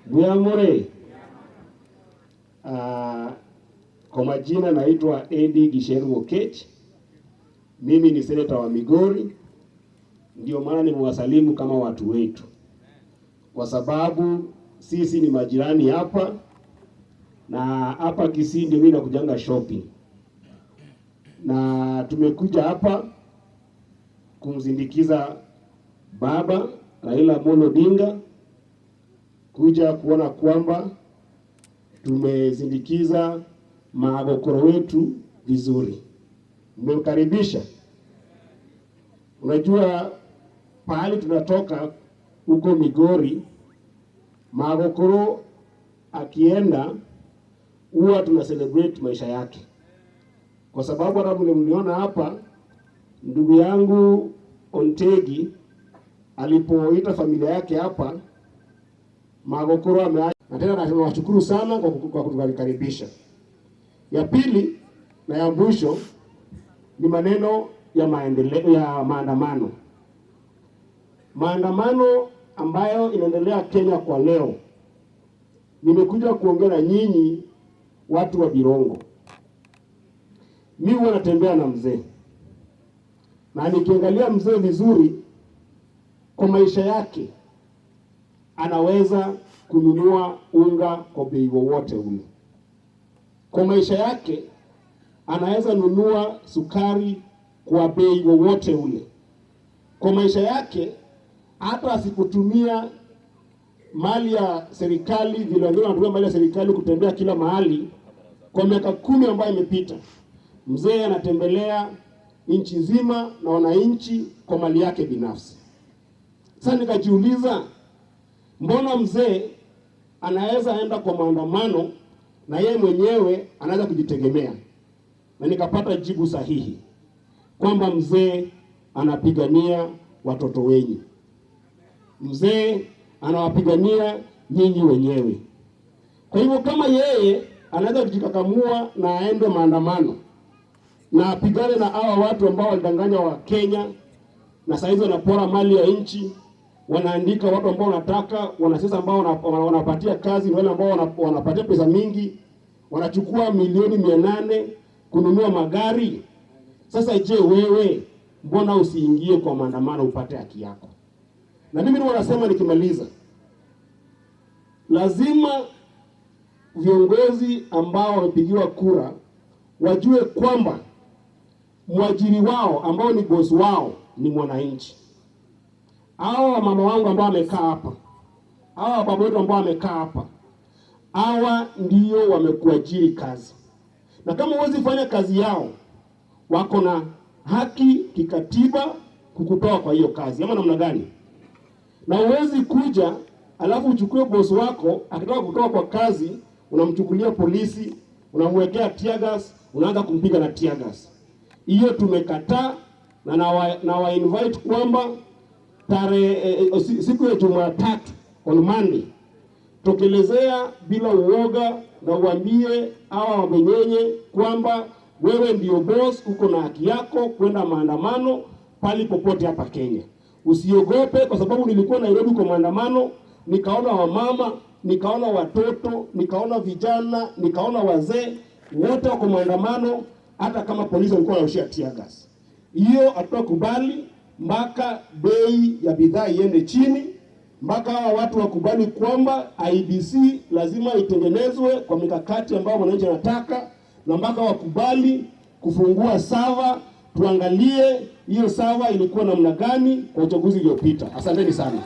Buyamore. Kwa majina naitwa Okechi. Mimi ni seneta wa Migori. Ndio maana nimewasalimu kama watu wetu, kwa sababu sisi ni majirani hapa, na hapa Kisii ndio mimi nakujanga shopping, na tumekuja hapa kumzindikiza baba Raila Odinga, kuja kuona kwamba tumezindikiza magokoro wetu vizuri. Mmemkaribisha. Unajua pahali tunatoka huko Migori, magokoro akienda huwa tuna celebrate maisha yake, kwa sababu hata mliona hapa ndugu yangu Ontegi alipoita familia yake hapa, magokoro ameacha. Na tena tunawashukuru sana kwa kutukaribisha. Ya pili na ya mwisho ni maneno ya maendeleo ya maandamano. Maandamano ambayo inaendelea Kenya kwa leo. Nimekuja kuongea na nyinyi watu wa Birongo. Mimi huwa natembea na mzee, na nikiangalia mzee vizuri, kwa maisha yake anaweza kununua unga kwa bei wowote ule. Kwa maisha yake anaweza nunua sukari kwa bei wowote ule. Kwa maisha yake hata asipotumia mali ya serikali vile wengine wanatumia mali ya serikali kutembea kila mahali, kwa miaka 10 ambayo imepita, mzee anatembelea nchi nzima na wananchi kwa mali yake binafsi. Sasa nikajiuliza, mbona mzee anaweza enda kwa maandamano na yeye mwenyewe anaweza kujitegemea? Na nikapata jibu sahihi kwamba mzee anapigania watoto wenyu. Mzee anawapigania nyinyi wenyewe. Kwa hivyo kama yeye anaweza kujikakamua na aende maandamano na apigane na hawa watu ambao walidanganya wa Kenya, na sasa hizo wanapora mali ya nchi, wanaandika watu ambao wanataka, wanasiasa ambao wanapatia kazi wale ambao wanapatia pesa mingi, wanachukua milioni 800 kununua magari. Sasa je, wewe mbona usiingie kwa maandamano upate haki yako? Na mimi ndio nasema nikimaliza, lazima viongozi ambao wamepigiwa kura wajue kwamba mwajiri wao ambao ni boss wao ni mwananchi. Hawa mama wangu ambao wamekaa hapa, hawa baba wetu ambao wamekaa hapa, hawa ndio wamekuajiri kazi. Na kama huwezi fanya kazi yao, wako na haki kikatiba kukutoa kwa hiyo kazi. Ama namna gani? Na huwezi kuja alafu uchukue boss wako akitaka kutoa kwa kazi, unamchukulia polisi, unamwekea tear gas, unaanza kumpiga na tear gas. Hiyo tumekataa, na wa invite kwamba siku ya Jumatatu on Monday, tokelezea bila uoga na uambie hawa wamenyenye kwamba wewe ndio boss, uko na haki yako kwenda maandamano pali popote hapa Kenya. Usiogope, kwa sababu nilikuwa Nairobi kwa maandamano, nikaona wamama, nikaona watoto, nikaona vijana, nikaona wazee, wote wako maandamano, hata kama polisi walikuwa wanarushia tear gas. Hiyo hatutakubali mpaka bei ya bidhaa iende chini, mpaka watu wakubali kwamba IBC lazima itengenezwe kwa mikakati ambayo wananchi wanataka, na mpaka wakubali kufungua server, tuangalie hiyo server ilikuwa namna gani kwa uchaguzi uliopita. Asanteni sana.